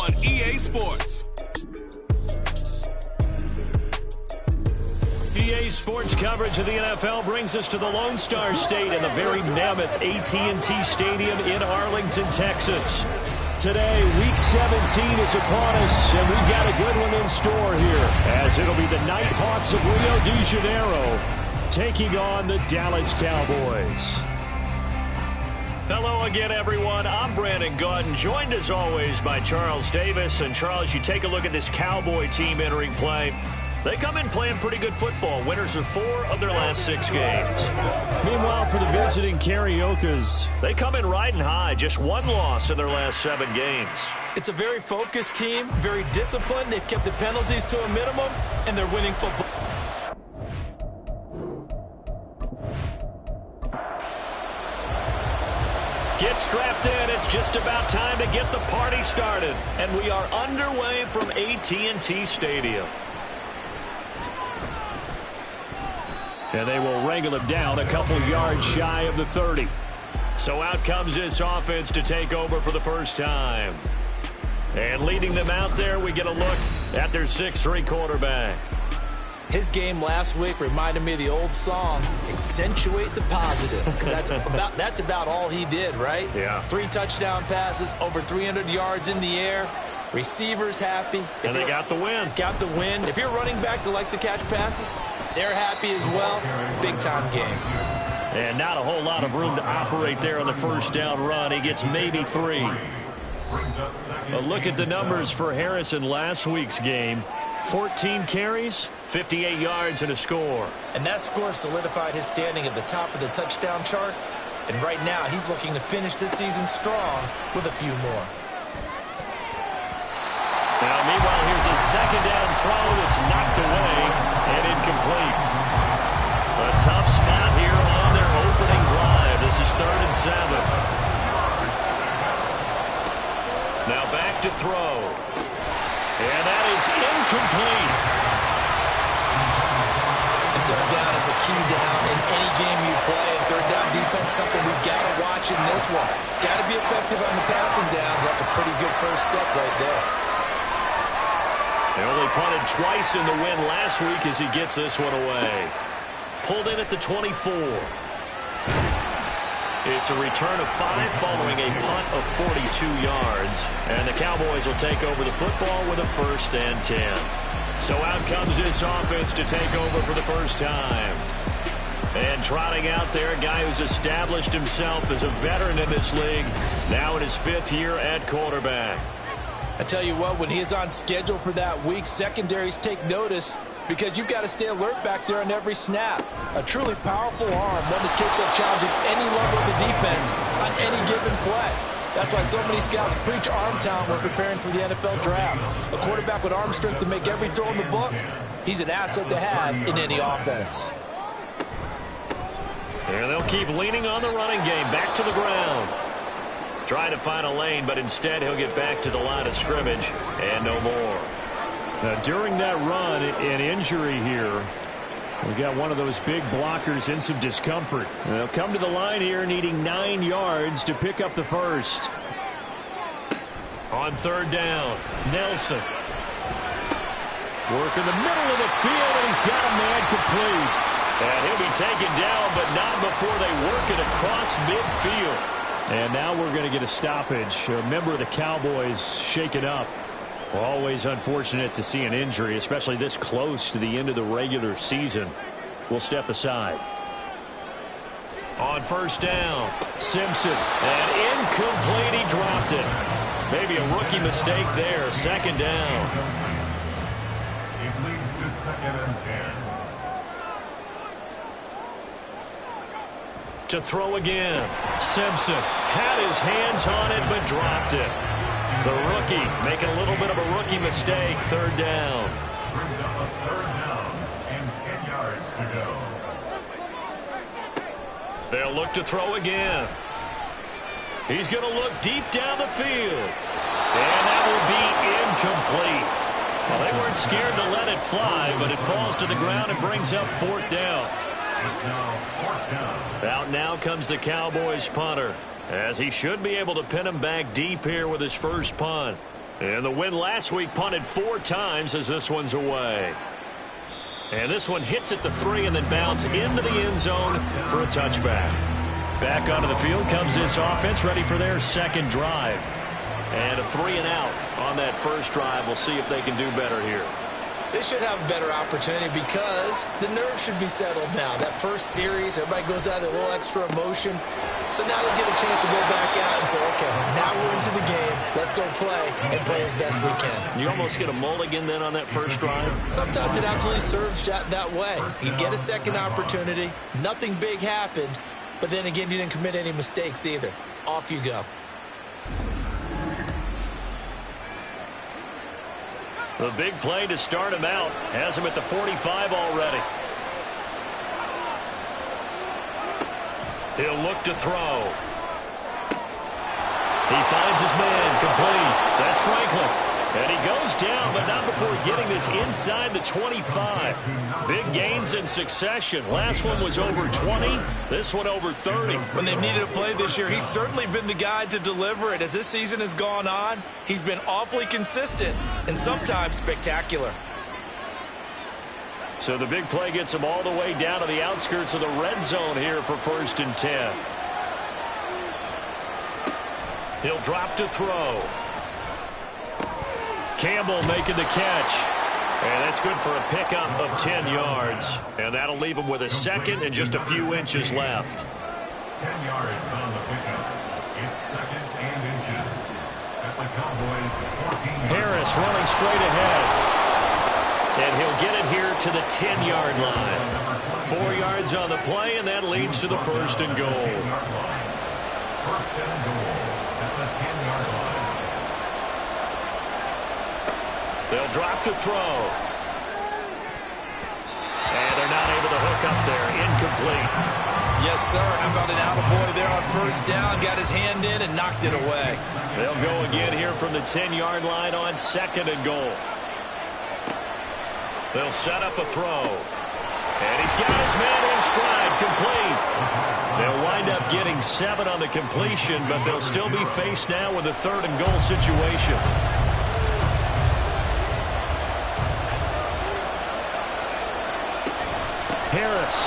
on EA Sports. EA Sports coverage of the NFL brings us to the Lone Star State and the very mammoth AT&T Stadium in Arlington, Texas. Today, Week 17 is upon us, and we've got a good one in store here, as it'll be the Nighthawks of Rio de Janeiro taking on the Dallas Cowboys. Hello again, everyone. I'm Brandon Gaudin, joined as always by Charles Davis. And Charles, you take a look at this Cowboy team entering play. They come in playing pretty good football. Winners of 4 of their last 6 games. Meanwhile, for the visiting Cariocas, they come in riding high. Just 1 loss in their last 7 games. It's a very focused team, very disciplined. They've kept the penalties to a minimum, and they're winning football. Get strapped in. It's just about time to get the party started. And we are underway from AT&T Stadium. And they will wrangle him down a couple yards shy of the 30. So out comes this offense to take over for the first time. And leading them out there, we get a look at their 6'3" quarterback. His game last week reminded me of the old song, Accentuate the Positive. That's about all he did, right? Yeah. 3 touchdown passes, over 300 yards in the air. Receivers happy. And they got the win. Got the win. If you're running back that likes to catch passes, they're happy as well. Big-time game. And not a whole lot of room to operate there on the first down run. He gets maybe 3. A look at the numbers for Harrison last week's game. 14 carries, 58 yards, and a score. And that score solidified his standing at the top of the touchdown chart. And right now, he's looking to finish this season strong with a few more. Now, meanwhile, here's a second down throw. It's knocked away and incomplete. A tough spot here on their opening drive. This is 3rd and 7. Now back to throw. And that is incomplete. And 3rd down is a key down in any game you play. And 3rd down defense, something we've got to watch in this one. Got to be effective on the passing downs. That's a pretty good first step right there. They only punted twice in the win last week as he gets this one away. Pulled in at the 24. It's a return of 5 following a punt of 42 yards. And the Cowboys will take over the football with a 1st and 10. So out comes this offense to take over for the first time. And trotting out there, a guy who's established himself as a veteran in this league, now in his 5th year at quarterback. I tell you what, when he is on schedule for that week, secondaries take notice because you've got to stay alert back there on every snap. A truly powerful arm, one that's capable of challenging any level of the defense on any given play. That's why so many scouts preach arm talent when preparing for the NFL draft. A quarterback with arm strength to make every throw in the book, he's an asset to have in any offense. And they'll keep leaning on the running game, back to the ground. Trying to find a lane, but instead he'll get back to the line of scrimmage and no more. Now, during that run, an injury here. We got one of those big blockers in some discomfort. They'll come to the line here needing 9 yards to pick up the first. On 3rd down, Nelson. Working the middle of the field, and he's got a man complete. And he'll be taken down, but not before they work it across midfield. And now we're going to get a stoppage. A member of the Cowboys shaken up. Always unfortunate to see an injury, especially this close to the end of the regular season. We'll step aside. On 1st down, Simpson. And incomplete, he dropped it. Maybe a rookie mistake there. 2nd down. It leads to 2nd and 10. To throw again. Simpson had his hands on it but dropped it. The rookie making a little bit of a rookie mistake. 3rd down. Brings up a 3rd down and 10 yards to go. They'll look to throw again. He's going to look deep down the field. And that will be incomplete. Well, they weren't scared to let it fly, but it falls to the ground and brings up 4th down. It's now 4th down. Out now comes the Cowboys punter, as he should be able to pin him back deep here with his first punt. And the win last week punted 4 times as this one's away. And this one hits at the 3 and then bounces into the end zone for a touchback. Back onto the field comes this offense, ready for their second drive. And a 3 and out on that first drive. We'll see if they can do better here. They should have a better opportunity because the nerves should be settled now. That first series, everybody goes out with a little extra emotion. So now they get a chance to go back out and say, okay, now we're into the game. Let's go play and play as best we can. You almost get a mulligan then on that first drive? Sometimes it absolutely serves that way. You get a second opportunity. Nothing big happened. But then again, you didn't commit any mistakes either. Off you go. The big play to start him out. Has him at the 45 already. He'll look to throw. He finds his man complete. That's Franklin. And he goes down, but not before getting this inside the 25. Big gains in succession. Last one was over 20. This one over 30. When they've needed a play this year, he's certainly been the guy to deliver it. As this season has gone on, he's been awfully consistent and sometimes spectacular. So the big play gets him all the way down to the outskirts of the red zone here for 1st and 10. He'll drop to throw. Campbell making the catch. And that's good for a pickup of 10 yards. And that'll leave him with a second and just a few inches left. 10 yards on the pickup. It's 2nd and inches. At the Cowboys 14. Harris running straight ahead. And he'll get it here to the 10-yard line. 4 yards on the play, and that leads to the 1st and goal. 1st and goal at the 10-yard line. They'll drop to throw. And they're not able to hook up there. Incomplete. Yes, sir. How about an attaboy there on 1st down? Got his hand in and knocked it away. They'll go again here from the 10-yard line on 2nd and goal. They'll set up a throw. And he's got his man in stride, complete. They'll wind up getting 7 on the completion, but they'll still be faced now with a 3rd and goal situation. Harris.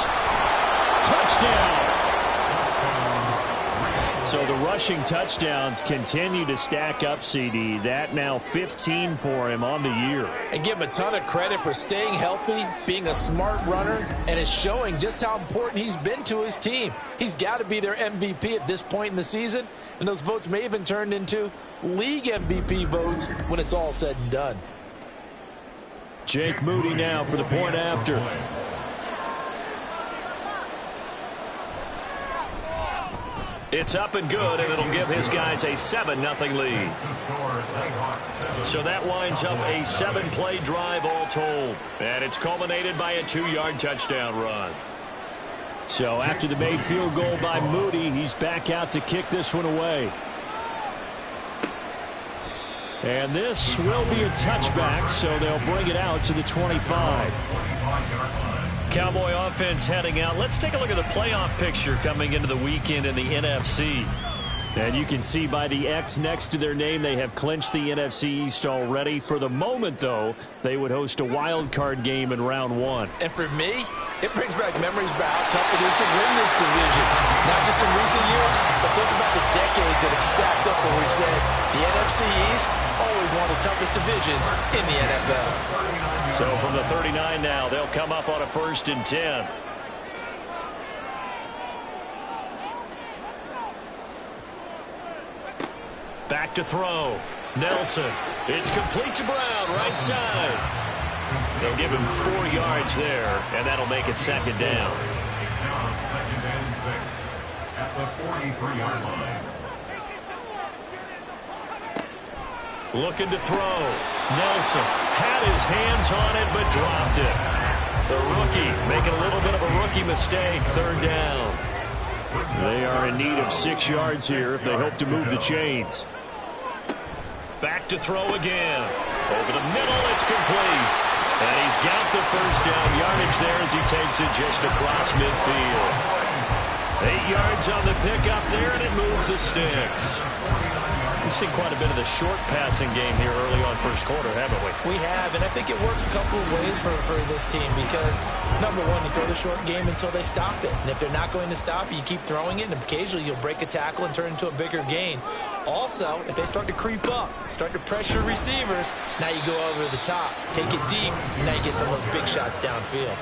Touchdown. So the rushing touchdowns continue to stack up, CD. That now 15 for him on the year. And give him a ton of credit for staying healthy, being a smart runner, and it's showing just how important he's been to his team. He's got to be their MVP at this point in the season, and those votes may even turn into league MVP votes when it's all said and done. Jake Moody now for the point after. It's up and good, and it'll give his guys a 7-0 lead. So that winds up a 7-play drive all told. And it's culminated by a 2-yard touchdown run. So after the made field goal by Moody, he's back out to kick this one away. And this will be a touchback, so they'll bring it out to the 25. Cowboy offense heading out. Let's take a look at the playoff picture coming into the weekend in the NFC. And you can see by the X next to their name, they have clinched the NFC East already. For the moment, though, they would host a wild card game in round 1. And for me, it brings back memories about how tough it is to win this division. Not just in recent years, but think about the decades that have stacked up where we've said the NFC East always one of the toughest divisions in the NFL. So from the 39 now, they'll come up on a 1st and 10. Back to throw. Nelson. It's complete to Brown, right side. They'll give him 4 yards there, and that'll make it 2nd down. It's now 2nd and 6 at the 43-yard line. Looking to throw. Nelson had his hands on it, but dropped it. The rookie making a little bit of a rookie mistake. 3rd down. They are in need of 6 yards here if they hope to move the chains. Back to throw again. Over the middle, it's complete. And he's got the 1st down yardage there as he takes it just across midfield. 8 yards on the pickup there, and it moves the sticks. We've seen quite a bit of the short passing game here early on first quarter, haven't we? We have, and I think it works a couple of ways for this team because, number one, you throw the short game until they stop it. And if they're not going to stop it, you keep throwing it, and occasionally you'll break a tackle and turn it into a bigger gain. Also, if they start to creep up, start to pressure receivers, now you go over the top, take it deep, and now you get some of those big shots downfield.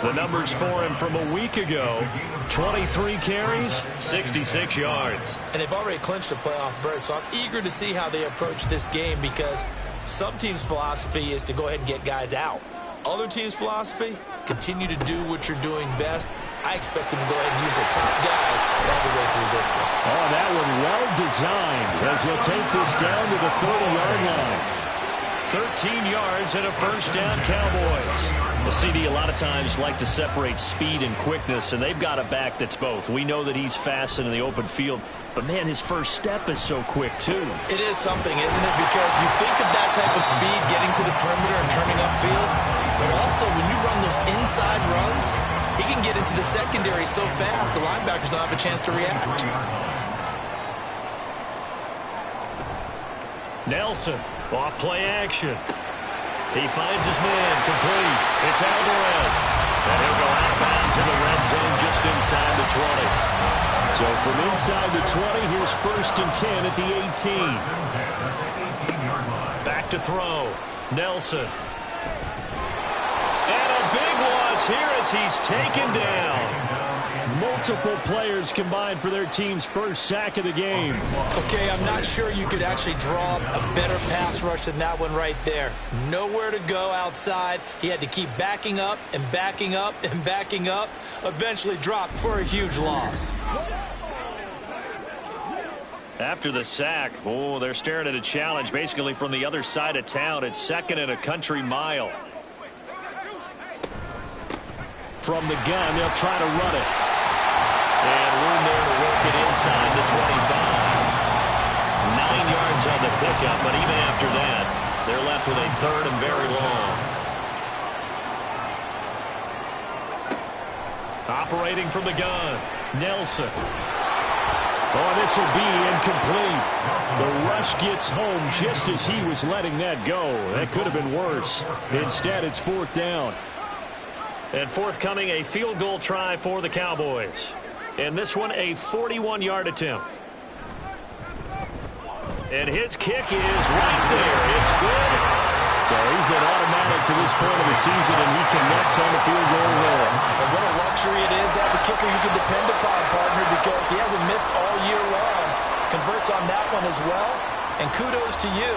The numbers for him from a week ago, 23 carries, 66 yards. And they've already clinched a playoff berth, so I'm eager to see how they approach this game because some teams' philosophy is to go ahead and get guys out. Other teams' philosophy, continue to do what you're doing best. I expect them to go ahead and use their top guys all the way through this one. Oh, that one well designed as he'll take this down to the 30-yard line. 13 yards and a first down, Cowboys. The CD a lot of times like to separate speed and quickness, and they've got a back that's both. We know that he's fast in the open field, but, man, his first step is so quick, too. It is something, isn't it? Because you think of that type of speed getting to the perimeter and turning upfield, but also when you run those inside runs, he can get into the secondary so fast the linebackers don't have a chance to react. Nelson, off play action. He finds his man, complete. It's Alvarez. And he'll go out of bounds in the red zone just inside the 20. So from inside the 20, here's 1st and 10 at the 18. Back to throw. Nelson. And a big loss here as he's taken down. Multiple players combined for their team's first sack of the game. Okay, I'm not sure you could actually draw up a better pass rush than that one right there. Nowhere to go outside. He had to keep backing up and backing up and backing up. Eventually dropped for a huge loss. After the sack, oh, they're staring at a challenge basically from the other side of town. It's 2nd and a country mile. From the gun, they'll try to run it. And room there to work it inside the 25. 9 yards on the pickup, but even after that, they're left with a 3rd and very long. Operating from the gun, Nelson. Oh, this will be incomplete. The rush gets home just as he was letting that go. That could have been worse. Instead, it's 4th down. And forthcoming, a field goal try for the Cowboys. And this one, a 41-yard attempt. And his kick is right there. It's good. So he's been automatic to this point of the season, and he connects on the field goal there. And what a luxury it is to have a kicker you can depend upon, partner, because he hasn't missed all year long. Converts on that one as well. And kudos to you.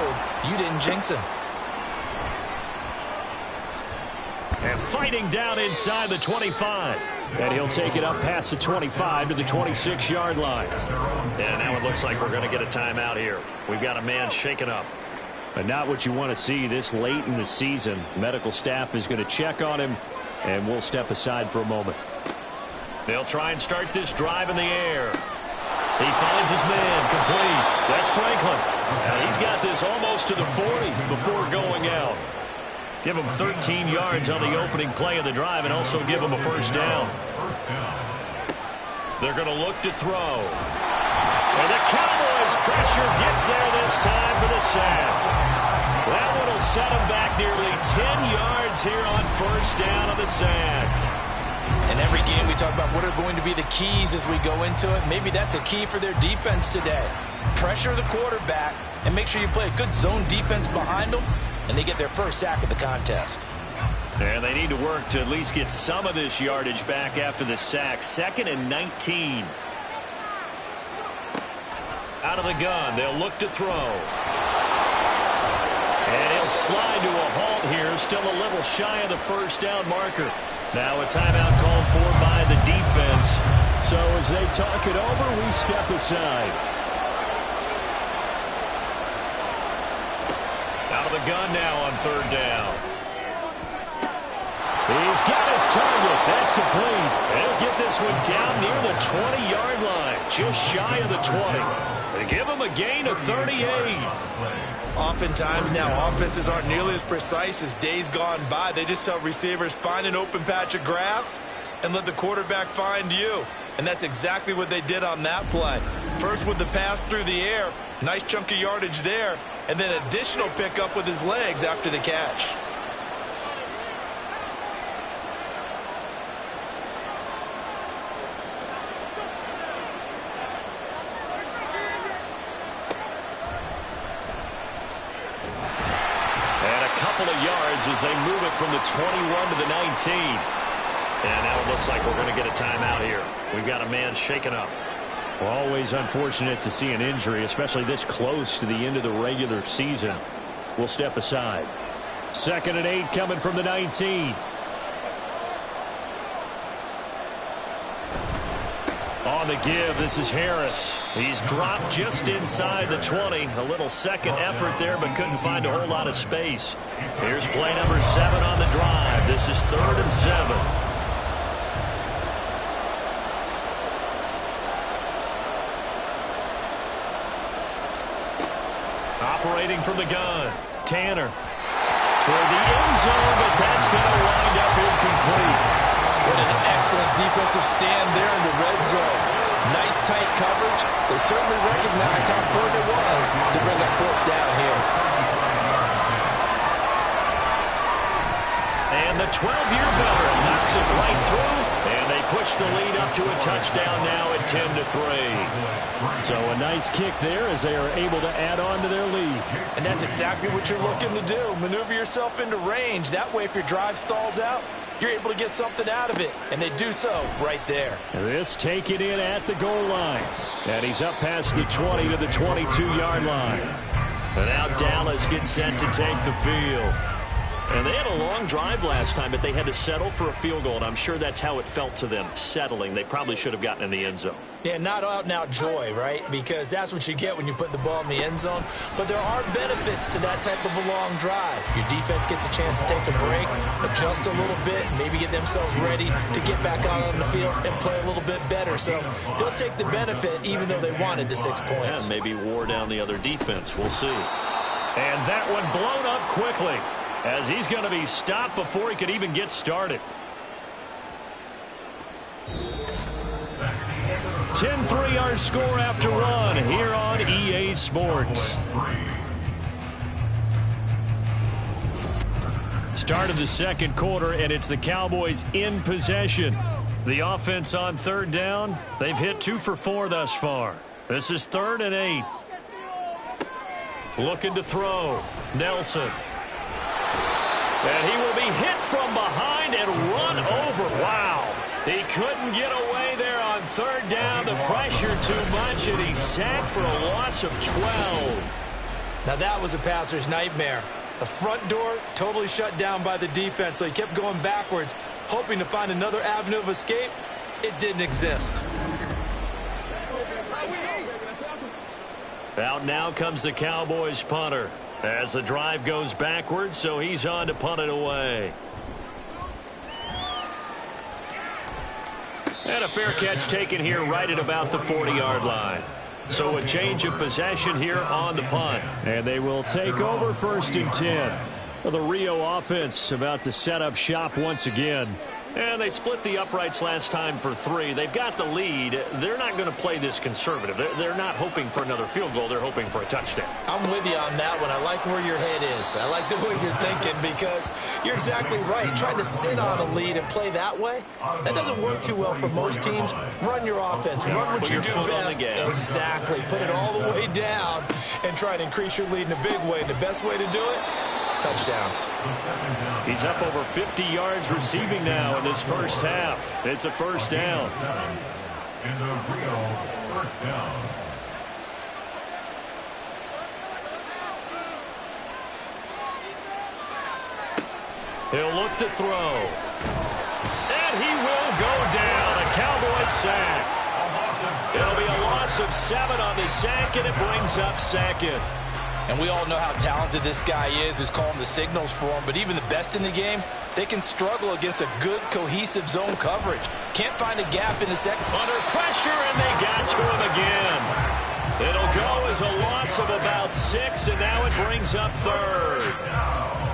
You didn't jinx him. And fighting down inside the 25. And he'll take it up past the 25 to the 26-yard line. And now it looks like we're going to get a timeout here. We've got a man shaken up. But not what you want to see this late in the season. Medical staff is going to check on him, and we'll step aside for a moment. They'll try and start this drive in the air. He finds his man, complete. That's Franklin. Now he's got this almost to the 40 before going out. Give him 13 yards on the opening play of the drive and also give him a first down. They're going to look to throw. And the Cowboys pressure gets there this time for the sack. That one will set him back nearly 10 yards here on first down of the sack. In every game we talk about what are going to be the keys as we go into it. Maybe that's a key for their defense today. Pressure the quarterback and make sure you play a good zone defense behind them, and they get their first sack of the contest. And they need to work to at least get some of this yardage back after the sack. 2nd and 19. Out of the gun, they'll look to throw. And he'll slide to a halt here, still a little shy of the first down marker. Now a timeout called for by the defense. So as they talk it over, we step aside. Out of the gun now on 3rd down. He's got his target. That's complete. They'll get this one down near the 20-yard line, just shy of the 20. They give him a gain of 38. Oftentimes now offenses aren't nearly as precise as days gone by. They just tell receivers, find an open patch of grass and let the quarterback find you. And that's exactly what they did on that play. First with the pass through the air, nice chunk of yardage there, and then additional pickup with his legs after the catch. Of yards as they move it from the 21 to the 19. And now it looks like we're going to get a timeout here. We've got a man shaken up. Well, always unfortunate to see an injury, especially this close to the end of the regular season. We'll step aside. 2nd and 8 coming from the 19. On the give, this is Harris. He's dropped just inside the 20. A little second effort there, but couldn't find a whole lot of space. Here's play number 7 on the drive. This is 3rd and 7. Operating from the gun, Tanner. Toward the end zone, but that's going to wind up incomplete. What an excellent defensive stand there in the red zone. Nice tight coverage. They certainly recognized how important it was to bring up 4th down here. And the 12-year veteran knocks it right through, and they push the lead up to a touchdown now at 10-3. So a nice kick there as they are able to add on to their lead. And that's exactly what you're looking to do. Maneuver yourself into range. That way, if your drive stalls out, you're able to get something out of it, and they do so right there. This taken in at the goal line, and he's up past the 20 to the 22-yard line. And now Dallas gets set to take the field. And they had a long drive last time, but they had to settle for a field goal, and I'm sure that's how it felt to them, settling. They probably should have gotten in the end zone. Yeah, not out-and-out joy, right? Because that's what you get when you put the ball in the end zone. But there are benefits to that type of a long drive. Your defense gets a chance to take a break, adjust a little bit, maybe get themselves ready to get back out on the field and play a little bit better. So they'll take the benefit even though they wanted the 6 points. And maybe wore down the other defense. We'll see. And that one blown up quickly, as he's going to be stopped before he could even get started. 10-3 our score after one here on EA Sports. Start of the second quarter, and it's the Cowboys in possession. The offense on 3rd down. They've hit 2 for 4 thus far. This is 3rd and 8. Looking to throw. Nelson. And he will be hit from behind and run over. Wow. He couldn't get away there on 3rd down. The pressure too much, and he's sacked for a loss of 12. Now that was a passer's nightmare. The front door totally shut down by the defense, so he kept going backwards, hoping to find another avenue of escape. It didn't exist. Out now comes the Cowboys punter as the drive goes backwards, so he's on to punt it away. And a fair catch taken here right at about the 40-yard line. So a change of possession here on the punt. And they will take over 1st and 10. Well, the Rio offense about to set up shop once again. And they split the uprights last time for 3. They've got the lead. They're not going to play this conservative. They're not hoping for another field goal. They're hoping for a touchdown. I'm with you on that one. I like where your head is. I like the way you're thinking because you're exactly right. Trying to sit on a lead and play that way, that doesn't work too well for most teams. Run your offense. Run what you do best. Exactly. Put it all the way down and try to increase your lead in a big way. And the best way to do it, touchdowns. He's up over 50 yards receiving now in this first half. It's a 1st down. And the Rio 1st down. He'll look to throw. And he will go down. A Cowboys sack. It'll be a loss of 7 on the sack, and it brings up 2nd. And we all know how talented this guy is who's calling the signals for him. But even the best in the game, they can struggle against a good, cohesive zone coverage. Can't find a gap in the second. Under pressure, and they got to him again. It'll go as a loss of about 6, and now it brings up 3rd.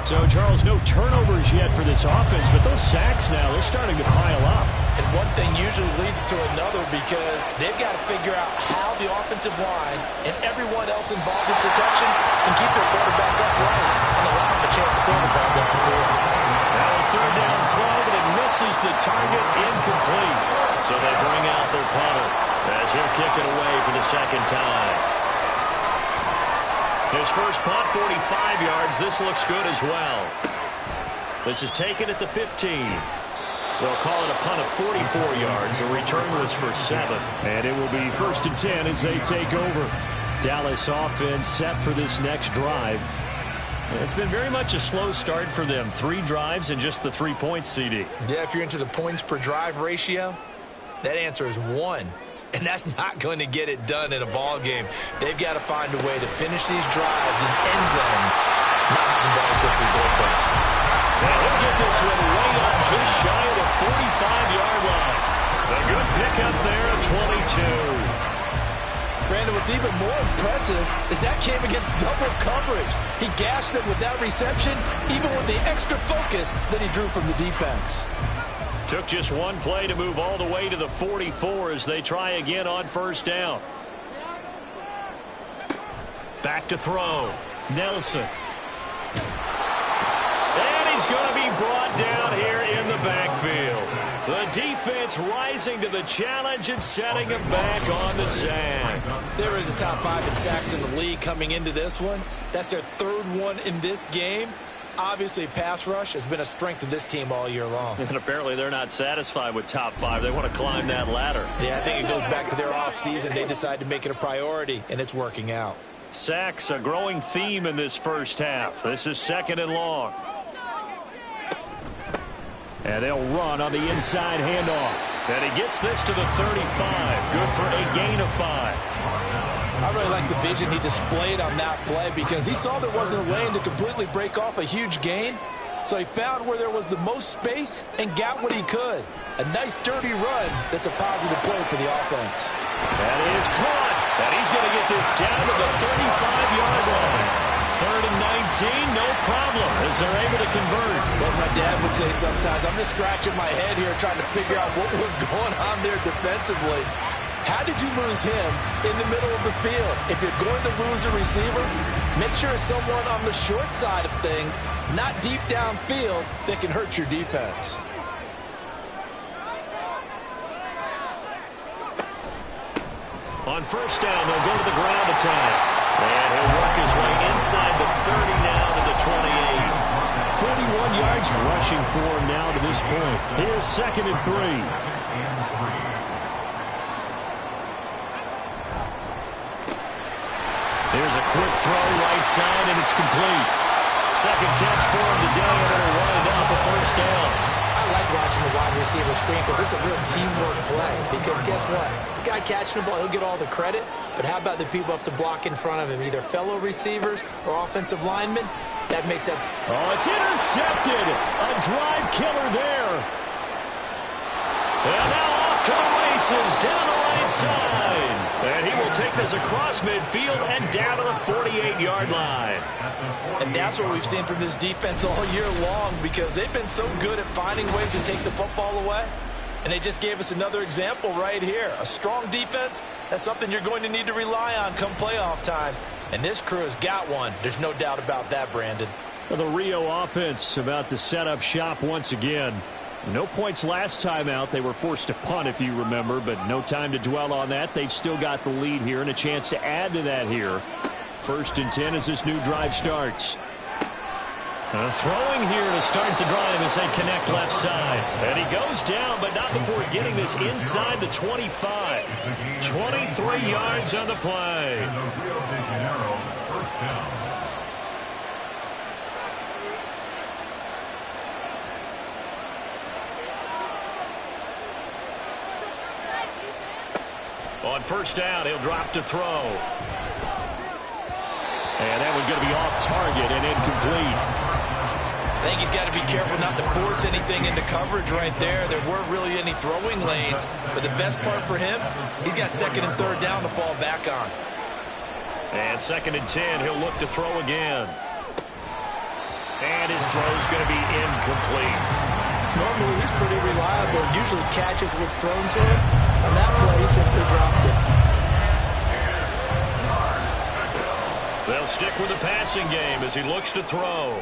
So, Charles, no turnovers yet for this offense, but those sacks now, they're starting to pile up. And one thing usually leads to another because they've got to figure out how the offensive line and everyone else involved in protection can keep their quarterback upright and allow him a chance to throw the ball downfield. Now a third down throw, but it misses the target, incomplete. So they bring out their punter as he'll kick it away for the second time. His first punt, 45 yards. This looks good as well. This is taken at the 15. They'll call it a punt of 44 yards. The return was for 7. And it will be 1st and 10 as they take over. Dallas offense set for this next drive. It's been very much a slow start for them. 3 drives and just the 3 points, CD. Yeah, if you're into the points per drive ratio, that answer is 1. And that's not going to get it done in a ball game. They've got to find a way to finish these drives in end zones, not having balls go through goalposts. And he'll get this one way up just shy of the 45-yard line. A good pickup there of 22. Brandon, what's even more impressive is that came against double coverage. He gashed them with that reception, even with the extra focus that he drew from the defense. Took just one play to move all the way to the 44 as they try again on first down. Back to throw. Nelson. And he's going to be brought down here in the backfield. The defense rising to the challenge and setting him back on the sack. They were in the top 5 in sacks in the league coming into this one. That's their 3rd one in this game. Obviously, pass rush has been a strength of this team all year long. And apparently they're not satisfied with top 5. They want to climb that ladder. Yeah, I think it goes back to their offseason. They decided to make it a priority, and it's working out. Sacks, a growing theme in this first half. This is 2nd and long. And they'll run on the inside handoff. And he gets this to the 35. Good for a gain of 5. I really like the vision he displayed on that play because he saw there wasn't a lane to completely break off a huge gain. So he found where there was the most space and got what he could. A nice, dirty run that's a positive play for the offense. That is caught. And he's going to get this down to the 35-yard line. 3rd and 19, no problem, as they're able to convert. What my dad would say sometimes, I'm just scratching my head here trying to figure out what was going on there defensively. How did you lose him in the middle of the field? If you're going to lose a receiver, make sure it's someone on the short side of things, not deep downfield, that can hurt your defense. On first down, they'll go to the ground attack. And he'll work his way inside the 30 now to the 28. 41 yards rushing for him now to this point. Here's 2nd and 3. There's a quick throw right side, and it's complete. Second catch for him today, and it'll wind up a first down. I like watching the wide receiver screen because it's a real teamwork play. Because guess what? The guy catching the ball, he'll get all the credit. But how about the people up to block in front of him, either fellow receivers or offensive linemen? That makes that. Oh, it's intercepted. A drive killer there. And now off to the races down the right side. And he will take this across midfield and down to the 48-yard line. And that's what we've seen from this defense all year long because they've been so good at finding ways to take the football away. And they just gave us another example right here. A strong defense, that's something you're going to need to rely on come playoff time. And this crew has got one. There's no doubt about that, Brandon. Well, the Rio offense about to set up shop once again. No points last time out. They were forced to punt, if you remember, but no time to dwell on that. They've still got the lead here and a chance to add to that here. 1st and 10 as this new drive starts. Throwing here to start the drive as they connect left side. And he goes down, but not before getting this inside the 25. 23 yards on the play. On first down, he'll drop to throw. And that one's going to be off target and incomplete. I think he's got to be careful not to force anything into coverage right there. There weren't really any throwing lanes. But the best part for him, he's got 2nd and 3rd down to fall back on. And 2nd and 10, he'll look to throw again. And his throw's going to be incomplete. Normally, he's pretty reliable. Usually catches what's thrown to him. On that play, he simply dropped it. They'll stick with the passing game as he looks to throw.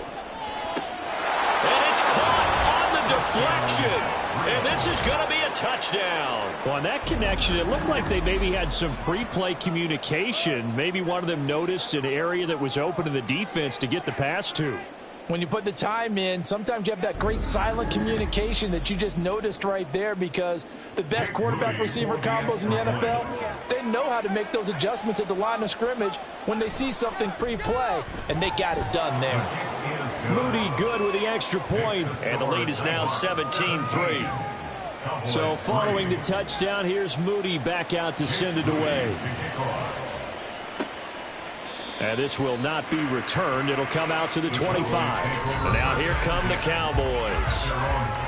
And it's caught on the deflection. And this is going to be a touchdown. Well, on that connection, it looked like they maybe had some pre-play communication. Maybe one of them noticed an area that was open to the defense to get the pass to. When you put the time in, sometimes you have that great silent communication that you just noticed right there, because the best quarterback-receiver combos in the NFL, they know how to make those adjustments at the line of scrimmage when they see something pre-play, and they got it done there. Moody good with the extra point, and the lead is now 17-3. So following the touchdown, here's Moody back out to send it away. And this will not be returned. It'll come out to the 25. And now here come the Cowboys.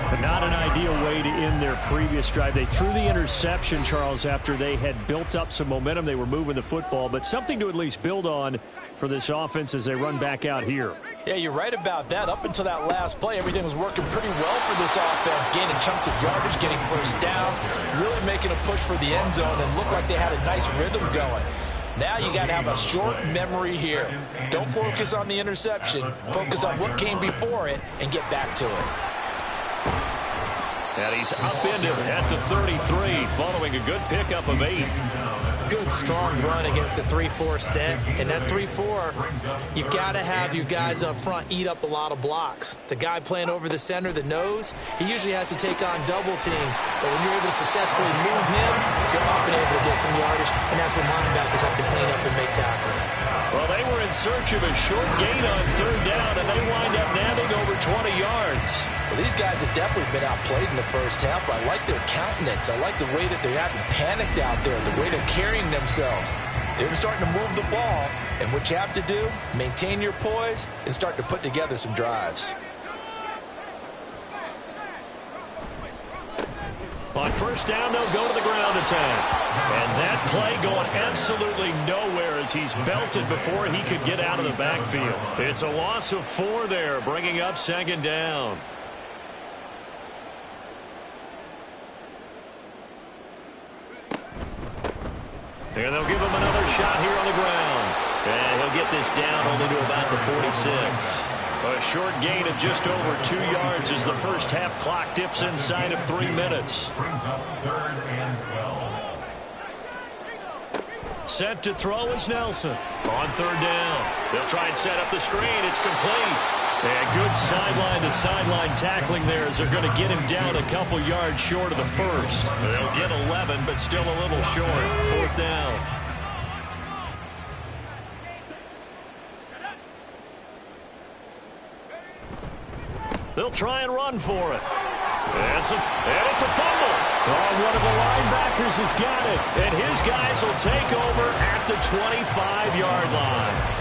But not an ideal way to end their previous drive. They threw the interception, Charles, after they had built up some momentum. They were moving the football, but something to at least build on for this offense as they run back out here. Yeah, you're right about that. Up until that last play, everything was working pretty well for this offense, gaining chunks of yardage, getting first downs, really making a push for the end zone, and looked like they had a nice rhythm going. Now you got to have a short memory here. Don't focus on the interception. Focus on what came before it and get back to it. And he's upended at the 33 following a good pickup of 8. Good, strong run against the 3-4 set. And that 3-4, you got to have your guys up front eat up a lot of blocks. The guy playing over the center, the nose, he usually has to take on double teams. But when you're able to successfully move him, you're often able to get some yardage. And that's when linebackers have to clean up and make tackles. Well, they were in search of a short gain on third down, and they wind up nabbing over 20 yards. Well, these guys have definitely been outplayed in the first half. I like their countenance. I like the way that they haven't panicked out there, the way they're carrying themselves. They're starting to move the ball, and what you have to do, maintain your poise and start to put together some drives. On first down, they'll go to the ground attack. And that play going absolutely nowhere as he's belted before he could get out of the backfield. It's a loss of 4 there, bringing up second down. And they'll give him another shot here on the ground. And he'll get this down only to about the 46. A short gain of just over 2 yards as the first half clock dips inside of 3 minutes. Brings up 3rd and 12. Set to throw is Nelson. On third down. They'll try and set up the screen. It's complete. And good sideline-to-sideline tackling there as they're going to get him down a couple yards short of the first. They'll get 11, but still a little short. 4th down. They'll try and run for it. And it's a fumble. Oh, one of the linebackers has got it. And his guys will take over at the 25-yard line.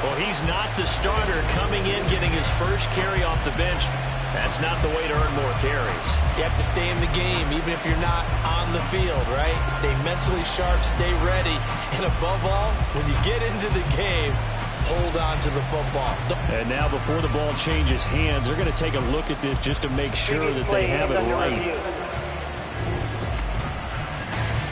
Well, he's not the starter coming in, getting his first carry off the bench. That's not the way to earn more carries. You have to stay in the game, even if you're not on the field, right? Stay mentally sharp, stay ready. And above all, when you get into the game, hold on to the football. And now before the ball changes hands, they're going to take a look at this just to make sure that they have it right.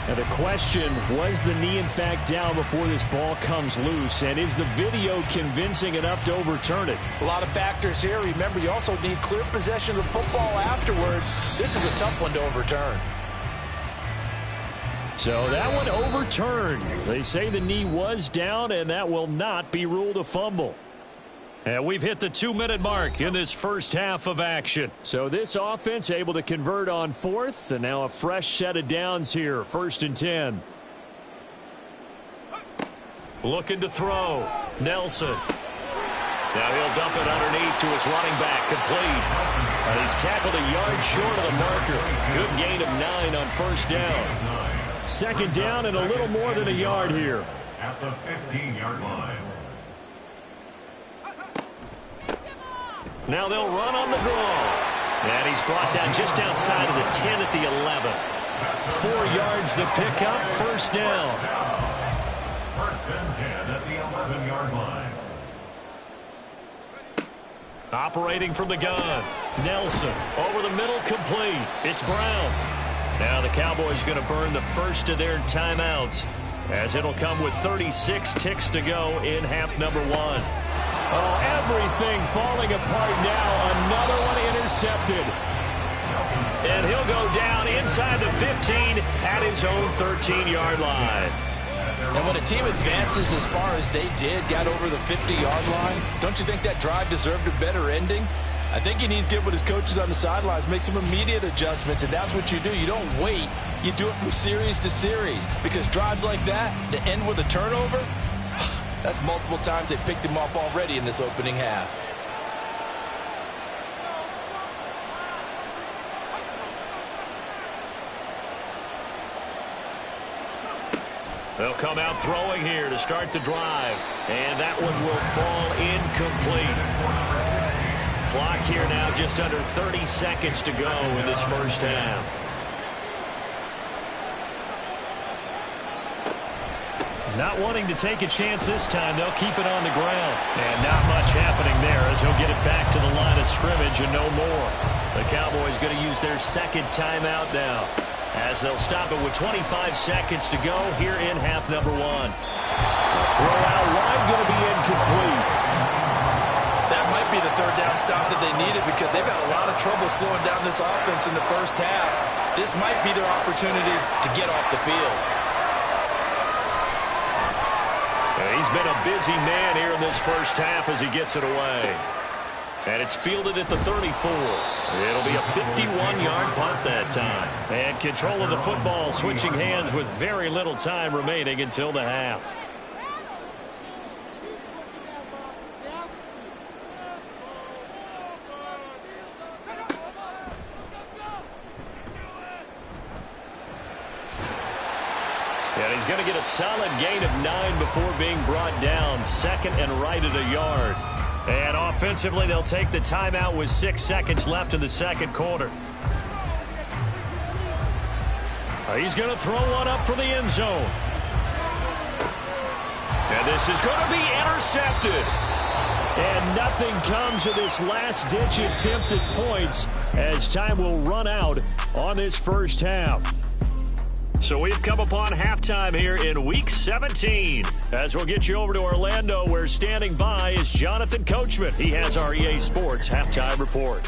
Now the question, was the knee in fact down before this ball comes loose? And is the video convincing enough to overturn it? A lot of factors here. Remember, you also need clear possession of the football afterwards. This is a tough one to overturn. So that one overturned. They say the knee was down, and that will not be ruled a fumble. And we've hit the 2-minute mark in this first half of action. So this offense able to convert on 4th, and now a fresh set of downs here, 1st and 10. Looking to throw. Nelson. Now he'll dump it underneath to his running back, complete. And he's tackled a yard short of the marker. Good gain of 9 on first down. 2nd down and a little more than a yard here. At the 15-yard line. Now they'll run on the draw. And he's brought down just outside of the 10 at the 11. 4 yards the pickup, first down. 1st and 10 at the 11-yard line. Operating from the gun. Nelson over the middle, complete. It's Brown. Now the Cowboys going to burn the first of their timeouts, as it'll come with 36 ticks to go in half number one. Oh, everything falling apart now. Another one intercepted. And he'll go down inside the 15 at his own 13-yard line. And when a team advances as far as they did, got over the 50-yard line, don't you think that drive deserved a better ending? I think he needs to get with his coaches on the sidelines, make some immediate adjustments, and that's what you do. You don't wait. You do it from series to series, because drives like that end with a turnover, that's multiple times they picked him off already in this opening half. They'll come out throwing here to start the drive. And that one will fall incomplete. Clock here now just under 30 seconds to go in this first half. Not wanting to take a chance this time, they'll keep it on the ground. And not much happening there, as he'll get it back to the line of scrimmage and no more. The Cowboys going to use their second timeout now, as they'll stop it with 25 seconds to go here in half number one. The throw out wide going to be incomplete. That might be the third down stop that they needed, because they've had a lot of trouble slowing down this offense in the first half. This might be their opportunity to get off the field. He's been a busy man here in this first half as he gets it away. And it's fielded at the 34. It'll be a 51-yard punt that time. And control of the football switching hands with very little time remaining until the half. And he's going to get a solid gain of 9 before being brought down. Second and right at a yard. And offensively, they'll take the timeout with 6 seconds left in the second quarter. He's going to throw one up for the end zone. And this is going to be intercepted. And nothing comes of this last-ditch attempt at points, as time will run out on this first half. So we've come upon halftime here in Week 17. As we'll get you over to Orlando, where standing by is Jonathan Coachman. He has our EA Sports Halftime Report.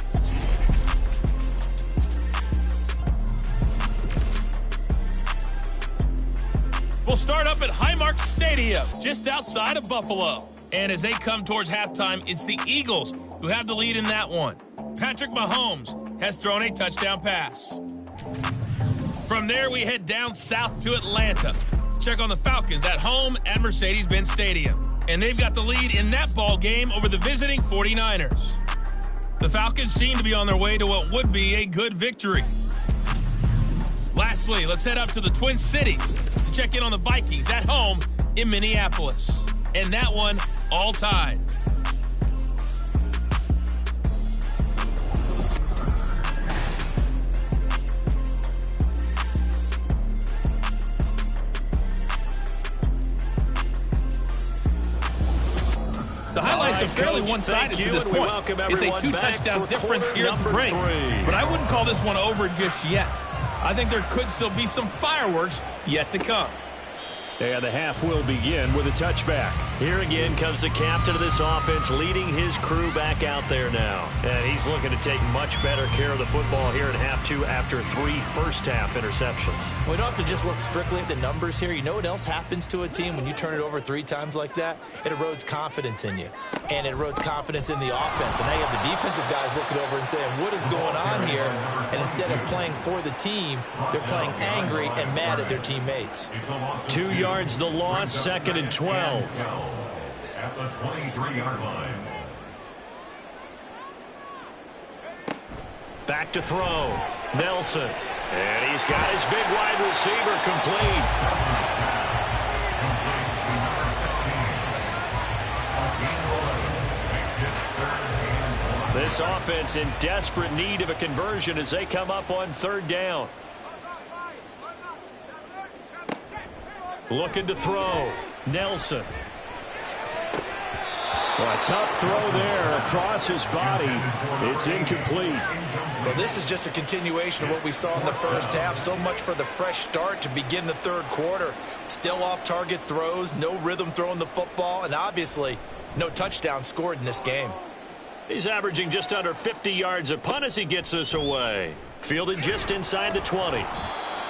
We'll start up at Highmark Stadium, just outside of Buffalo. And as they come towards halftime, it's the Eagles who have the lead in that one. Patrick Mahomes has thrown a touchdown pass. From there, we head down south to Atlanta to check on the Falcons at home at Mercedes-Benz Stadium. And they've got the lead in that ball game over the visiting 49ers. The Falcons seem to be on their way to what would be a good victory. Lastly, let's head up to the Twin Cities to check in on the Vikings at home in Minneapolis. And that one all tied. The highlights are fairly one-sided to this point. It's a 2-touchdown difference here at the break, but I wouldn't call this one over just yet. I think there could still be some fireworks yet to come. And the half will begin with a touchback. Here again comes the captain of this offense, leading his crew back out there now. And he's looking to take much better care of the football here in half two after 3 first-half interceptions. We don't have to just look strictly at the numbers here. You know what else happens to a team when you turn it over 3 times like that? It erodes confidence in you. And it erodes confidence in the offense. And now you have the defensive guys looking over and saying, what is going on here? And instead of playing for the team, they're playing angry and mad at their teammates. 2 yards the loss, second and 12. At the 23-yard line. Back to throw. Nelson. And he's got his big wide receiver complete. This offense in desperate need of a conversion as they come up on 3rd down. Looking to throw. Nelson. A tough throw there across his body. It's incomplete. Well, this is just a continuation of what we saw in the first half. So much for the fresh start to begin the third quarter. Still off-target throws, no rhythm throwing the football, and obviously no touchdown scored in this game. He's averaging just under 50 yards a punt as he gets this away. Fielded just inside the 20.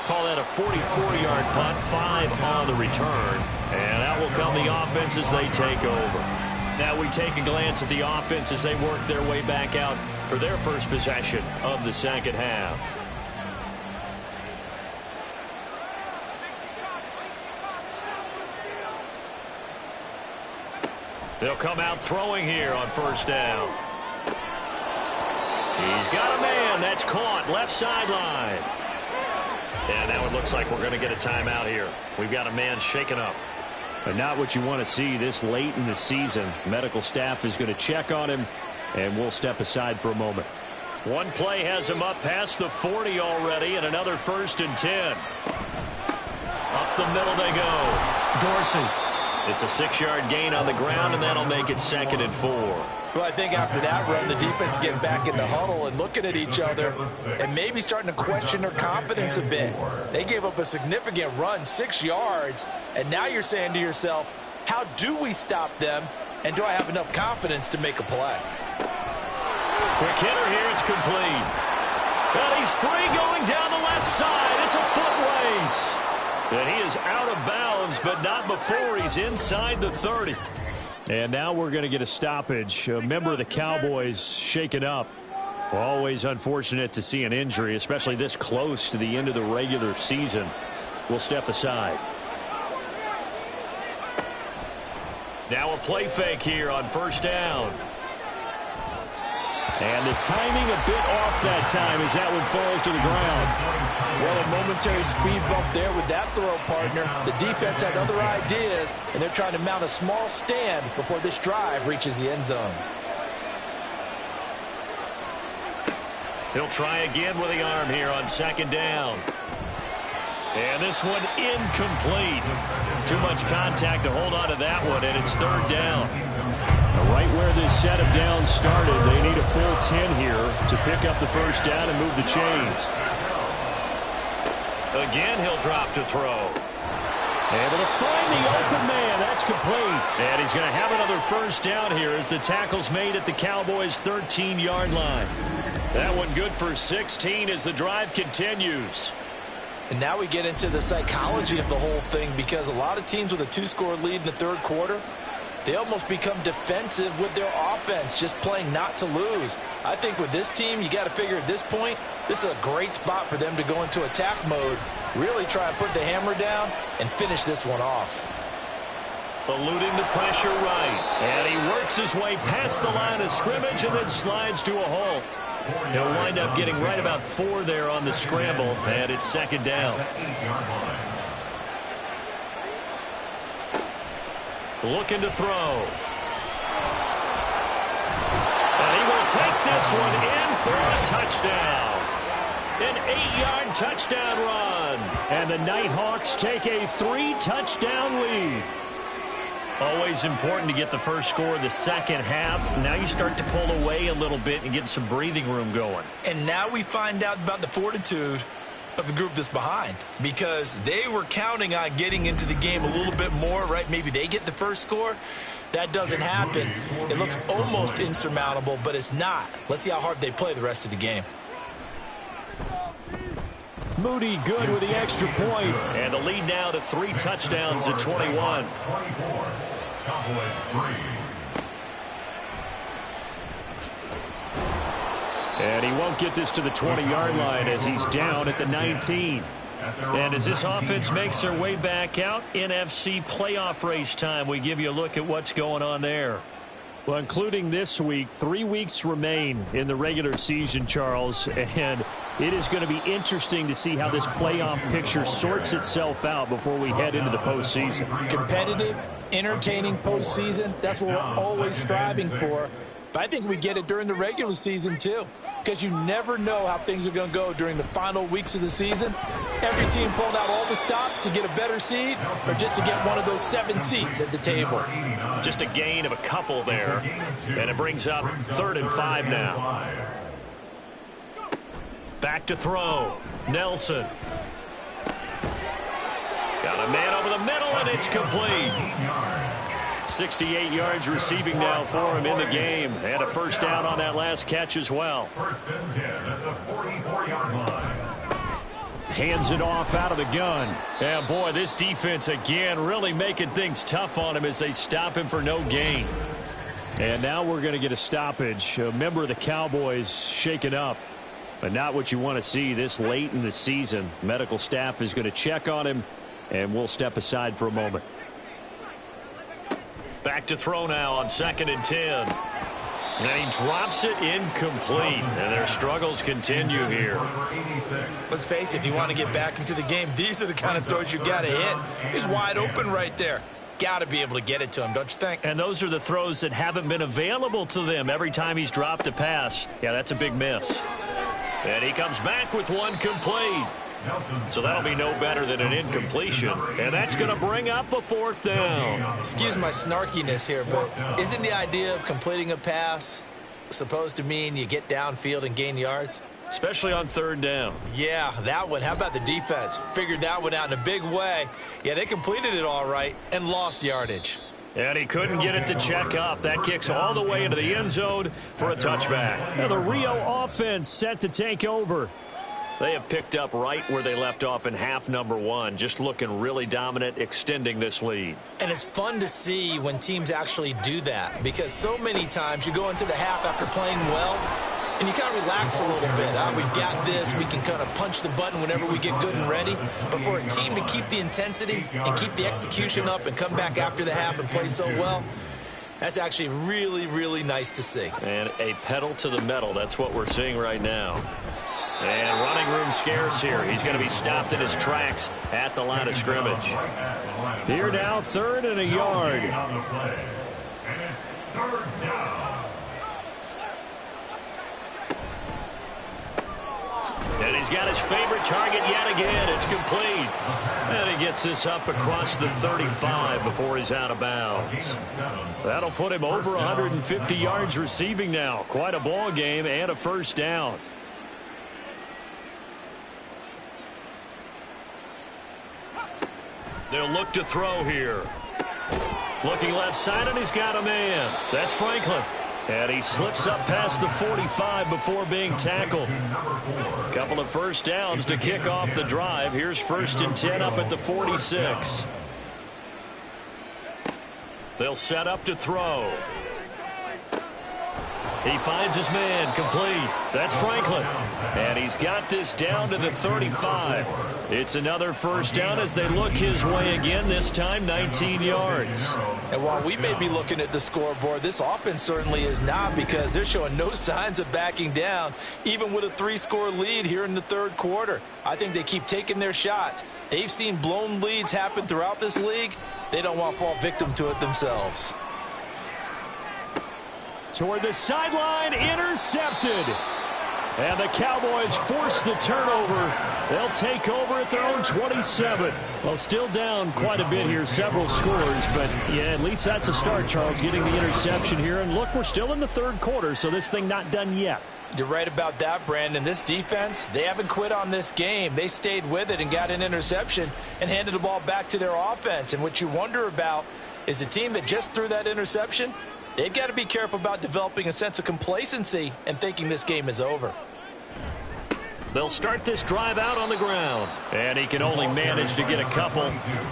Call that a 44-yard punt, 5 on the return. And out will come the offense as they take over. Now we take a glance at the offense as they work their way back out for their first possession of the second half. They'll come out throwing here on first down. He's got a man. That's caught left sideline. And now it looks like we're going to get a timeout here. We've got a man shaken up. But not what you want to see this late in the season. Medical staff is going to check on him, and we'll step aside for a moment. One play has him up past the 40 already, and another 1st and 10. Up the middle they go. Dorsey. It's a 6-yard gain on the ground, and that'll make it 2nd and 4. Well, I think after that run, the defense is getting back in the huddle and looking at each other and maybe starting to question their confidence a bit. They gave up a significant run, 6 yards, and now you're saying to yourself, how do we stop them, and do I have enough confidence to make a play? Quick hitter here, it's complete. And he's free going down the left side. It's a foot race. And he is out of bounds, but not before he's inside the 30. And now we're going to get a stoppage. A member of the Cowboys shaken up. Well, always unfortunate to see an injury, especially this close to the end of the regular season. We'll step aside. Now a play fake here on first down. And the timing a bit off that time as that one falls to the ground. Well, a momentary speed bump there with that throw, partner. The defense had other ideas, and they're trying to mount a small stand before this drive reaches the end zone. He'll try again with the arm here on 2nd down. And this one incomplete. Too much contact to hold on to that one, and it's 3rd down. Right where this set of downs started, they need a full 10 here to pick up the first down and move the chains. Again, he'll drop to throw. Able to find the open man. That's complete. And he's going to have another first down here as the tackle's made at the Cowboys' 13-yard line. That one good for 16 as the drive continues. And now we get into the psychology of the whole thing, because a lot of teams with a 2-score lead in the third quarter, they almost become defensive with their offense, just playing not to lose. I think with this team, you got to figure at this point, this is a great spot for them to go into attack mode, really try and put the hammer down and finish this one off. Eluding the pressure right. And he works his way past the line of scrimmage and then slides to a halt. He'll wind up getting right about 4 there on the scramble, and it's 2nd down. Looking to throw. And he will take this one in for a touchdown. An 8-yard touchdown run. And the Nighthawks take a 3-touchdown lead. Always important to get the first score of the second half. Now you start to pull away a little bit and get some breathing room going. And now we find out about the fortitude of the group that's behind, because they were counting on getting into the game a little bit more, right? Maybe they get the first score. That doesn't happen. It looks almost insurmountable, but it's not. Let's see how hard they play the rest of the game. Moody good with the extra point. And the lead now to 3 touchdowns at 21. And he won't get this to the 20-yard line as he's down at the 19. And as this offense makes their way back out, NFC playoff race time, we give you a look at what's going on there. Well, including this week, 3 weeks remain in the regular season, Charles, and it is going to be interesting to see how this playoff picture sorts itself out before we head into the postseason. Competitive, entertaining postseason, that's what we're always striving for. But I think we get it during the regular season, too, because you never know how things are going to go during the final weeks of the season. Every team pulling out all the stops to get a better seed or just to get one of those 7 seats at the table. Just a gain of a couple there. And it brings up 3rd and 5 now. Back to throw. Nelson. Got a man over the middle, and it's complete. 68 yards receiving now for him in the game. And a first down on that last catch as well. 1st and 10 at the 44-yard line. Hands it off out of the gun. And boy, this defense again really making things tough on him as they stop him for no gain. And now we're going to get a stoppage. A member of the Cowboys shaken up. But not what you want to see this late in the season. Medical staff is going to check on him, and we'll step aside for a moment. Back to throw now on 2nd and 10. And he drops it incomplete. And their struggles continue here. Let's face it, if you want to get back into the game, these are the kind of throws you got to hit. He's wide open right there. Got to be able to get it to him, don't you think? And those are the throws that haven't been available to them every time he's dropped a pass. Yeah, that's a big miss. And he comes back with one complete. So that'll be no better than an incompletion. And that's going to bring up a 4th down. Excuse my snarkiness here, but isn't the idea of completing a pass supposed to mean you get downfield and gain yards? Especially on 3rd down. Yeah, that one. How about the defense? Figured that one out in a big way. Yeah, they completed it all right and lost yardage. And he couldn't get it to check up. That kicks all the way into the end zone for a touchback. Now the Rio offense set to take over. They have picked up right where they left off in half number 1, just looking really dominant, extending this lead. And it's fun to see when teams actually do that, because so many times you go into the half after playing well, and you kind of relax a little bit. We've got this. We can kind of punch the button whenever we get good and ready. But for a team to keep the intensity and keep the execution up and come back after the half and play so well, that's actually really, really nice to see. And a pedal to the metal. That's what we're seeing right now. And running room scarce here. He's going to be stopped in his tracks at the line of scrimmage. Here now, 3rd and a yard. And it's 3rd down. And he's got his favorite target yet again. It's complete. And he gets this up across the 35 before he's out of bounds. That'll put him over 150 yards receiving now. Quite a ball game and a first down. They'll look to throw here. Looking left side, and he's got a man. That's Franklin. And he slips up past the 45 before being tackled. Couple of first downs to kick off the drive. Here's 1st and 10 up at the 46. They'll set up to throw. He finds his man, complete. That's Franklin. And he's got this down to the 35. It's another first down as they look his way again, this time 19 yards. And while we may be looking at the scoreboard, this offense certainly is not, because they're showing no signs of backing down, even with a 3-score lead here in the 3rd quarter. I think they keep taking their shots. They've seen blown leads happen throughout this league. They don't want to fall victim to it themselves. Toward the sideline, intercepted. And the Cowboys force the turnover. They'll take over at their own 27. Well, still down quite a bit here, several scores. But, yeah, at least that's a start, Charles, getting the interception here. And, look, we're still in the 3rd quarter, so this thing not done yet. You're right about that, Brandon. This defense, they haven't quit on this game. They stayed with it and got an interception and handed the ball back to their offense. And what you wonder about is the team that just threw that interception, they've got to be careful about developing a sense of complacency and thinking this game is over. They'll start this drive out on the ground. And he can only manage to get a couple.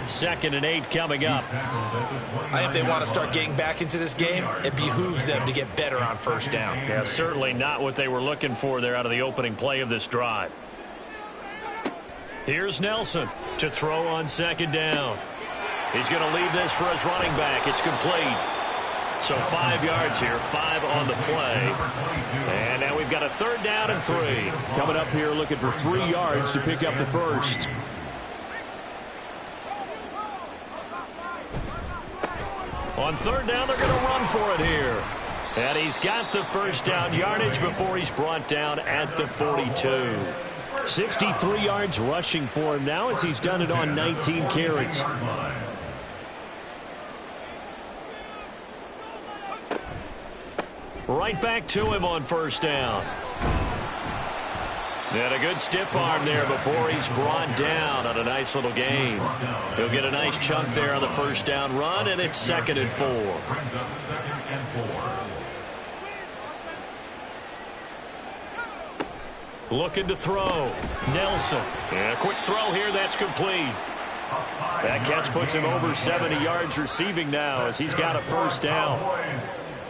2nd and 8 coming up. I think if they want to start getting back into this game, it behooves them to get better on first down. Yeah, certainly not what they were looking for there out of the opening play of this drive. Here's Nelson to throw on 2nd down. He's going to leave this for his running back. It's complete. So 5 yards here, 5 on the play. And now we've got a 3rd down and 3. Coming up here looking for 3 yards to pick up the first. On 3rd down, they're going to run for it here. And he's got the first down yardage before he's brought down at the 42. 63 yards rushing for him now as he's done it on 19 carries. Right back to him on first down. And a good stiff arm there before he's brought down on a nice little gain. He'll get a nice chunk there on the first down run, and it's 2nd and 4. Brings up 2nd and 4. Looking to throw. Nelson. And a quick throw here. That's complete. That catch puts him over 70 yards receiving now as he's got a first down.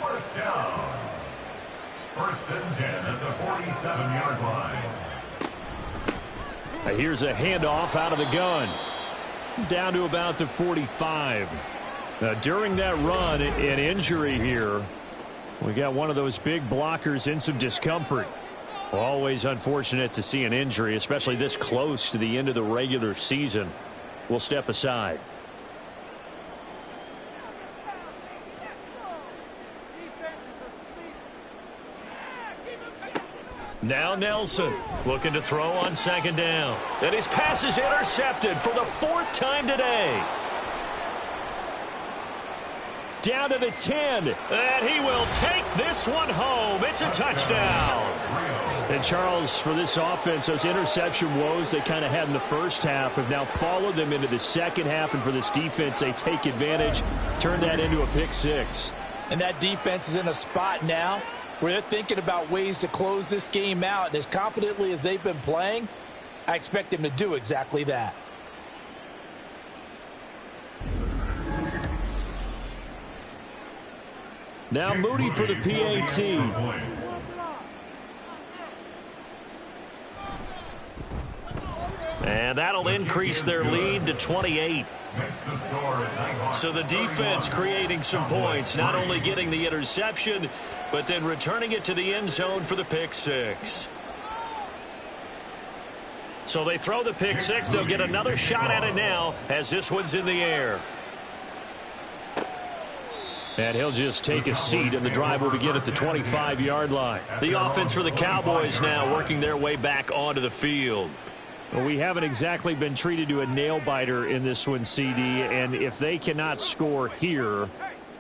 First down. 1st and 10 at the 47-yard line. Here's a handoff out of the gun. Down to about the 45. During that run, an injury here. We got one of those big blockers in some discomfort. Always unfortunate to see an injury, especially this close to the end of the regular season. We'll step aside. Now Nelson looking to throw on 2nd down. And his pass is intercepted for the 4th time today. Down to the 10. And he will take this one home. It's a touchdown. And Charles, for this offense, those interception woes they kind of had in the first half have now followed them into the second half. And for this defense, they take advantage, turn that into a pick 6. And that defense is in a spot now where they're thinking about ways to close this game out. And as confidently as they've been playing, I expect them to do exactly that. Now Moody for the PAT. And that'll increase their lead to 28. So the defense creating some points, not only getting the interception, but then returning it to the end zone for the pick 6. So they throw the pick 6. They'll get another shot at it now as this one's in the air. And he'll just take a seat, and the drive will begin at the 25-yard line. The offense for the Cowboys now working their way back onto the field. Well, we haven't exactly been treated to a nail-biter in this one, CD, and if they cannot score here,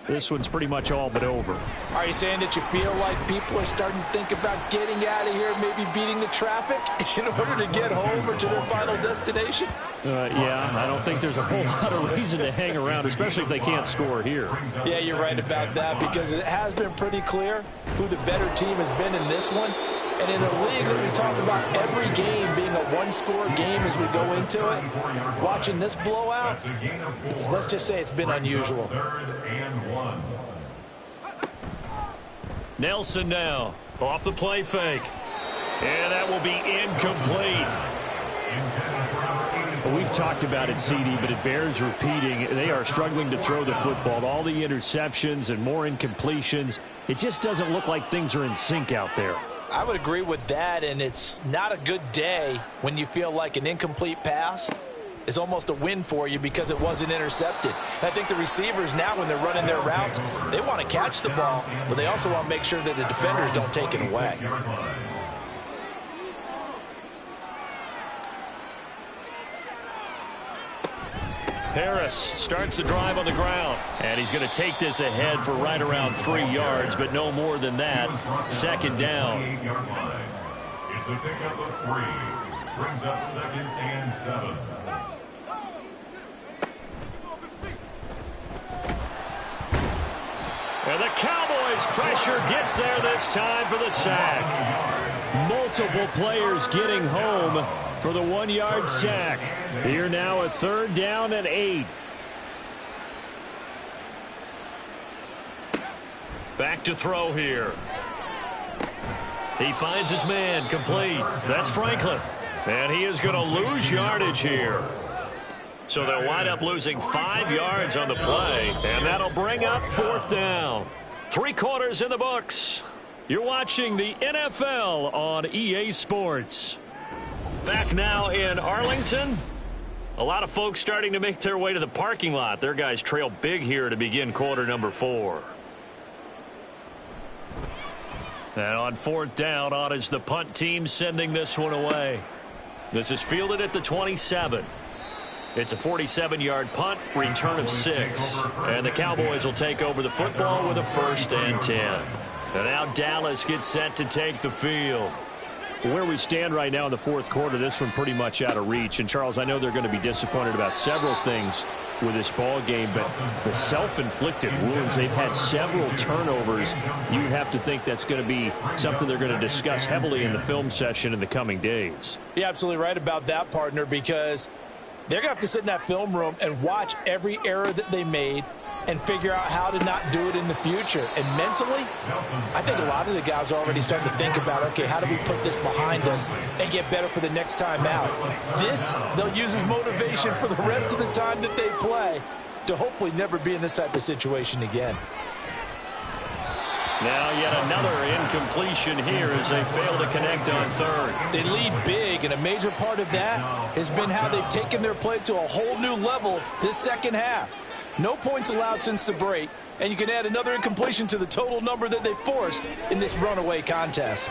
this one's pretty much all but over. Are you saying that you feel like people are starting to think about getting out of here, maybe beating the traffic in order to get home or to their final destination? Yeah, I don't think there's a whole lot of reason to hang around, especially if they can't score here. Yeah, you're right about that, because it has been pretty clear who the better team has been in this one. And in a league that we talk about every game being a one-score game as we go into it, watching this blowout, let's just say it's been unusual. 3rd and 1. Nelson now off the play fake. And that will be incomplete. We've talked about it, CD, but it bears repeating. They are struggling to throw the football. All the interceptions and more incompletions. It just doesn't look like things are in sync out there. I would agree with that, and it's not a good day when you feel like an incomplete pass is almost a win for you because it wasn't intercepted. And I think the receivers now, when they're running their routes, they want to catch the ball, but they also want to make sure that the defenders don't take it away. Harris starts the drive on the ground, and he's going to take this ahead for right around 3 yards, but no more than that. 2nd down. It's a pickup of 3. Brings up 2nd and 7. And the Cowboys pressure gets there this time for the sack. Multiple players getting home for the 1-yard sack. Here now a 3rd down and 8. Back to throw here. He finds his man, complete. That's Franklin. And he is going to lose yardage here. So they'll wind up losing 5 yards on the play, and that'll bring up 4th down. 3 quarters in the books. You're watching the NFL on EA Sports. Back now in Arlington. A lot of folks starting to make their way to the parking lot. Their guys trail big here to begin quarter number 4. And on 4th down, on is the punt team sending this one away. This is fielded at the 27. It's a 47-yard punt, return of 6. And the Cowboys will take over the football with a 1st and 10. And now Dallas gets set to take the field. Where we stand right now in the fourth quarter, this one pretty much out of reach. And, Charles, I know they're going to be disappointed about several things with this ball game, but the self-inflicted wounds, they've had several turnovers. You'd have to think that's going to be something they're going to discuss heavily in the film session in the coming days. You're absolutely right about that, partner, because they're going to have to sit in that film room and watch every error that they made and figure out how to not do it in the future. And mentally, I think a lot of the guys are already starting to think about, okay, how do we put this behind us and get better for the next time out? This, they'll use as motivation for the rest of the time that they play to hopefully never be in this type of situation again. Now yet another incompletion here as they fail to connect on 3rd. They lead big, and a major part of that has been how they've taken their play to a whole new level this second half. No points allowed since the break, and you can add another incompletion to the total number that they forced in this runaway contest.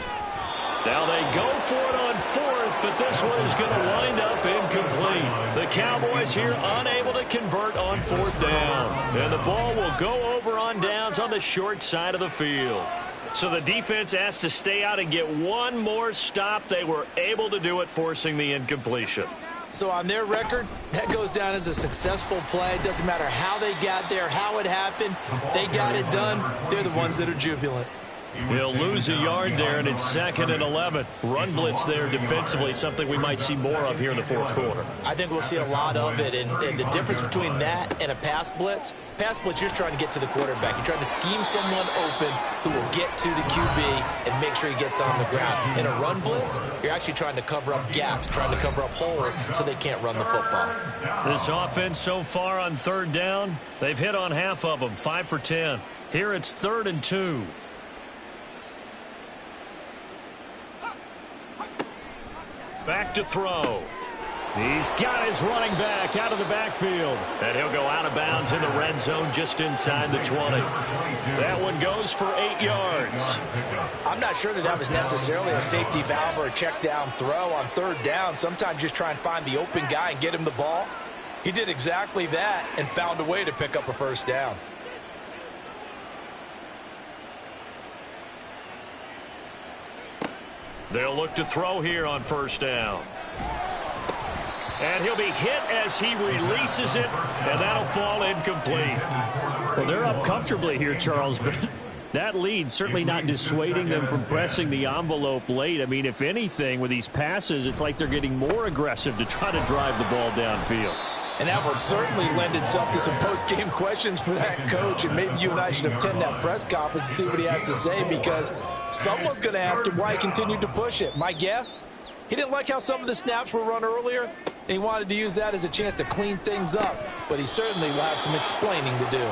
Now they go for it on 4th, but this one is going to wind up incomplete. The Cowboys here unable to convert on 4th down. And the ball will go over on downs on the short side of the field. So the defense has to stay out and get one more stop. They were able to do it, forcing the incompletion. So on their record, that goes down as a successful play. Doesn't matter how they got there, how it happened. They got it done. They're the ones that are jubilant. He'll lose a yard there, and it's 2nd and 11. Run blitz there defensively, something we might see more of here in the fourth quarter. I think we'll see a lot of it, and the difference between that and a pass blitz, you're trying to get to the quarterback. You're trying to scheme someone open who will get to the QB and make sure he gets on the ground. In a run blitz, you're actually trying to cover up gaps, trying to cover up holes so they can't run the football. This offense so far on 3rd down, they've hit on half of them, 5 for 10. Here it's 3rd and 2. Back to throw. He's got his running back out of the backfield. And he'll go out of bounds in the red zone just inside the 20. That one goes for 8 yards. I'm not sure that was necessarily a safety valve or a check down throw on 3rd down. Sometimes just try and find the open guy and get him the ball. He did exactly that and found a way to pick up a 1st down. They'll look to throw here on 1st down. And he'll be hit as he releases it, and that'll fall incomplete. Well, they're up comfortably here, Charles, but that lead certainly not dissuading them from pressing the envelope late. I mean, if anything, with these passes, it's like they're getting more aggressive to try to drive the ball downfield. And that will certainly lend itself to some post-game questions for that coach. And maybe you and I should attend that press conference and see what he has to say, because someone's going to ask him why he continued to push it. My guess, he didn't like how some of the snaps were run earlier, and he wanted to use that as a chance to clean things up. But he certainly will have some explaining to do.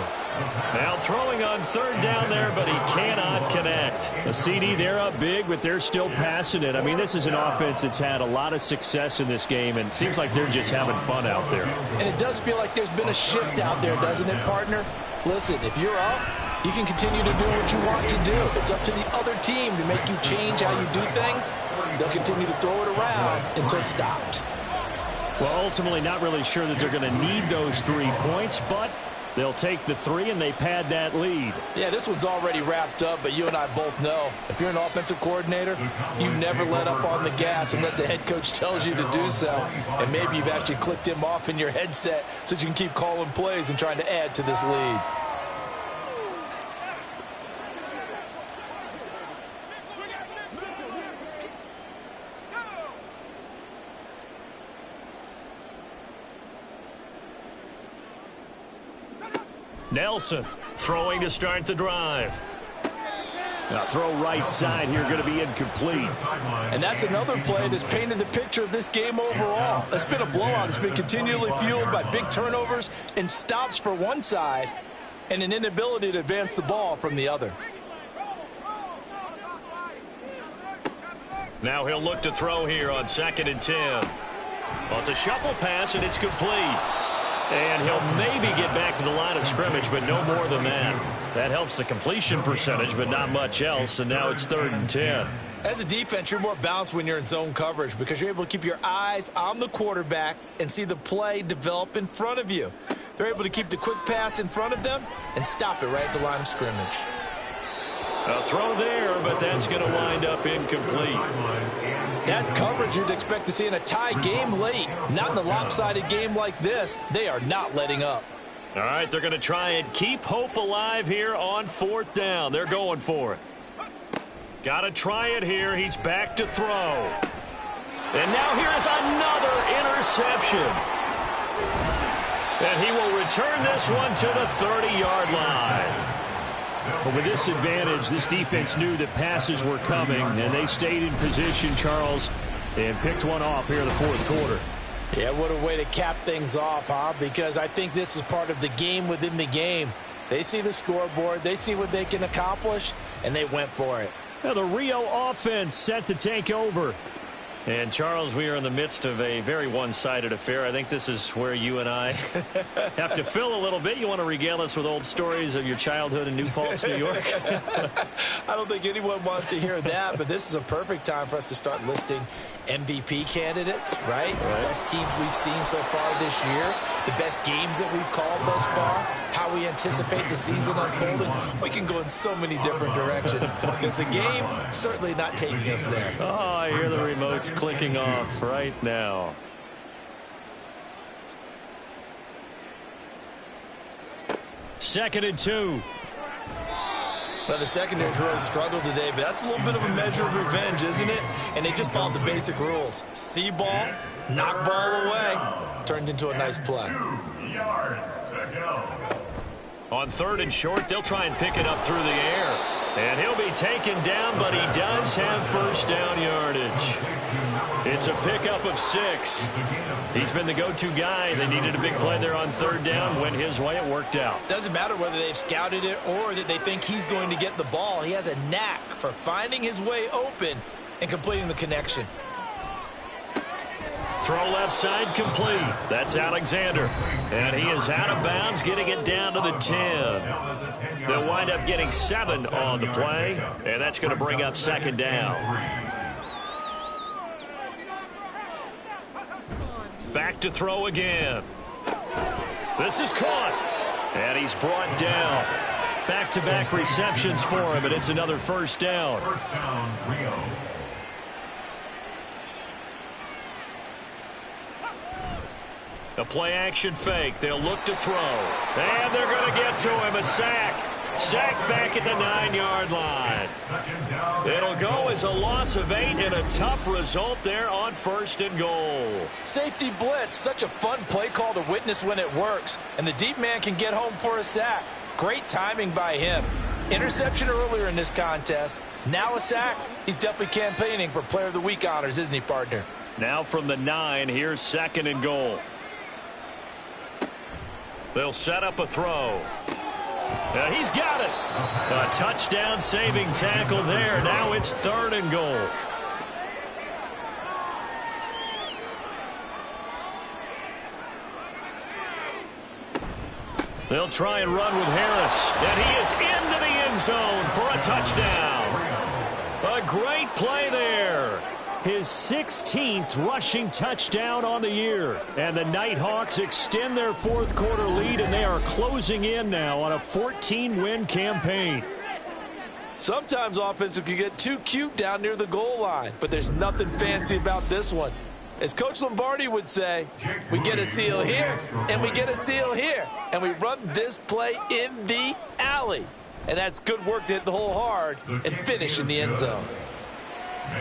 Now throwing on 3rd down there, but he cannot connect. The CD, they're up big, but they're still passing it. I mean, this is an offense that's had a lot of success in this game, and it seems like they're just having fun out there. And it does feel like there's been a shift out there, doesn't it, partner? Listen, if you're up, you can continue to do what you want to do. It's up to the other team to make you change how you do things. They'll continue to throw it around until stopped. Well, ultimately, not really sure that they're going to need those 3 points, but they'll take the 3 and they pad that lead. Yeah, this one's already wrapped up, but you and I both know if you're an offensive coordinator, you never let up on the gas unless the head coach tells you to do so. And maybe you've actually clicked him off in your headset so you can keep calling plays and trying to add to this lead. Nelson throwing to start the drive. Now throw right side here, going to be incomplete. And that's another play that's painted the picture of this game overall. It's been a blowout. It's been continually fueled by big turnovers and stops for one side and an inability to advance the ball from the other. Now he'll look to throw here on 2nd and 10. Well, it's a shuffle pass, and it's complete. And he'll maybe get back to the line of scrimmage, but no more than that. That helps the completion percentage, but not much else. And now it's 3rd and 10. As a defense, you're more balanced when you're in zone coverage because you're able to keep your eyes on the quarterback and see the play develop in front of you. They're able to keep the quick pass in front of them and stop it right at the line of scrimmage. A throw there, but that's going to wind up incomplete. That's coverage you'd expect to see in a tie game late. Not in a lopsided game like this. They are not letting up. All right, they're going to try and keep hope alive here on 4th down. They're going for it. Got to try it here. He's back to throw. And now here's another interception. And he will return this one to the 30-yard line. But with this advantage, this defense knew that passes were coming, and they stayed in position, Charles, and picked one off here in the 4th quarter. Yeah, what a way to cap things off, huh? Because I think this is part of the game within the game. They see the scoreboard, they see what they can accomplish, and they went for it. Now the Rio offense set to take over. And, Charles, we are in the midst of a very one-sided affair. I think this is where you and I have to fill a little bit. You want to regale us with old stories of your childhood in New Paltz, New York? I don't think anyone wants to hear that, but this is a perfect time for us to start listing MVP candidates, right? The best teams we've seen so far this year, the best games that we've called thus far, how we anticipate the season unfolding. We can go in so many different directions because the game certainly not taking us there. Oh, I hear the remotes clicking off right now. Second and 2. Well, the secondary's really struggled today, but that's a little bit of a measure of revenge, isn't it? And they just followed the basic rules. See ball, knock ball away, turned into a nice play. 2 yards to go. On 3rd and short, they'll try and pick it up through the air. And he'll be taken down, but he does have first down yardage. It's a pickup of 6. He's been the go-to guy. They needed a big play there on 3rd down. Went his way. It worked out. Doesn't matter whether they've scouted it or that they think he's going to get the ball. He has a knack for finding his way open and completing the connection. Throw left side complete. That's Alexander. And he is out of bounds, getting it down to the 10. They'll wind up getting 7 on the play, and that's going to bring up 2nd down. Back to throw again. This is caught. And he's brought down. Back-to-back receptions for him, and it's another first down. First down, Rio. A play-action fake. They'll look to throw. And they're going to get to him. A sack. Sack back at the 9-yard line. It'll go as a loss of 8 and a tough result there on 1st and goal. Safety blitz, such a fun play call to witness when it works. And the deep man can get home for a sack. Great timing by him. Interception earlier in this contest. Now a sack. He's definitely campaigning for Player of the Week honors, isn't he, partner? Now from the 9, here's 2nd and goal. They'll set up a throw. He's got it. A touchdown-saving tackle there. Now it's 3rd and goal. They'll try and run with Harris. And he is into the end zone for a touchdown. A great play there. His 16th rushing touchdown on the year. And the Nighthawks extend their 4th quarter lead, and they are closing in now on a 14-win campaign. Sometimes offenses can get too cute down near the goal line, but there's nothing fancy about this one. As Coach Lombardi would say, we get a seal here, and we get a seal here, and we run this play in the alley. And that's good work to hit the hole hard and finish in the end zone.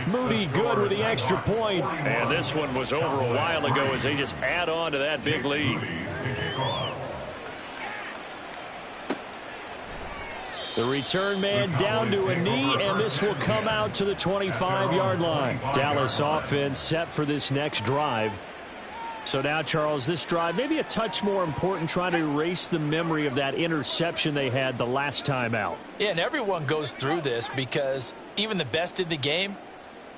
Moody good with the extra point. And this one was over a while ago as they just add on to that big lead. The return man down to a knee, and this will come out to the 25-yard line. Dallas offense set for this next drive. So now, Charles, this drive maybe a touch more important, trying to erase the memory of that interception they had the last time out. Yeah, and everyone goes through this because even the best in the game,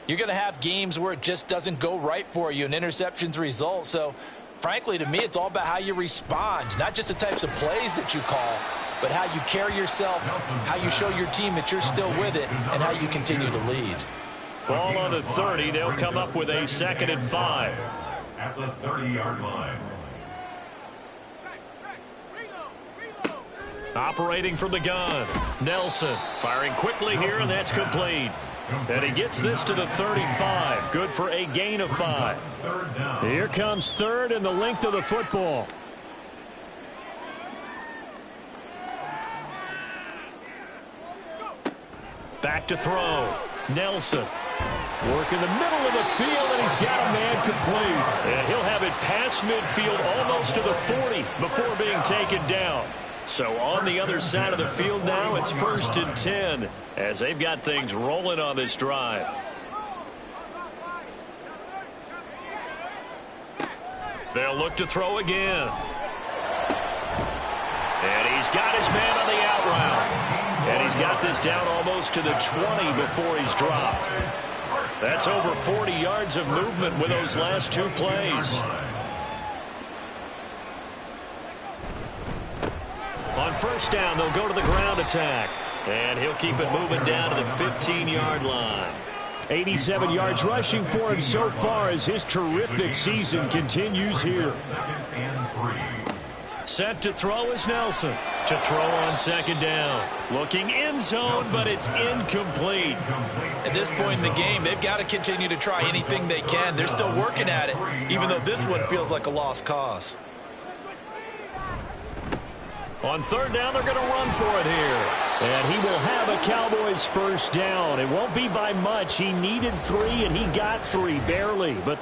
you're going to have games where it just doesn't go right for you and interceptions result. So, frankly, to me, it's all about how you respond, not just the types of plays that you call, but how you carry yourself, how you show your team that you're still with it, and how you continue to lead. Ball on the 30. They'll come up with a 2nd and 5. At the 30-yard line. Operating from the gun. Nelson firing quickly here, and that's complete. And he gets this to the 35. Good for a gain of 5. Here comes 3rd and the length of the football. Back to throw. Nelson. Work in the middle of the field, and he's got a man complete. And he'll have it past midfield almost to the 40 before being taken down. So on the other side of the field now, it's 1st and 10 as they've got things rolling on this drive. They'll look to throw again. And he's got his man on the out route. And he's got this down almost to the 20 before he's dropped. That's over 40 yards of movement with those last 2 plays. On 1st down, they'll go to the ground attack. And he'll keep it moving down to the 15-yard line. 87 yards rushing for him so far as his terrific season continues here. Set to throw is Nelson. To throw on 2nd down. Looking end zone, but it's incomplete. At this point in the game, they've got to continue to try anything they can. They're still working at it, even though this one feels like a lost cause. On 3rd down, they're going to run for it here. And he will have a Cowboys 1st down. It won't be by much. He needed 3, and he got 3, barely. But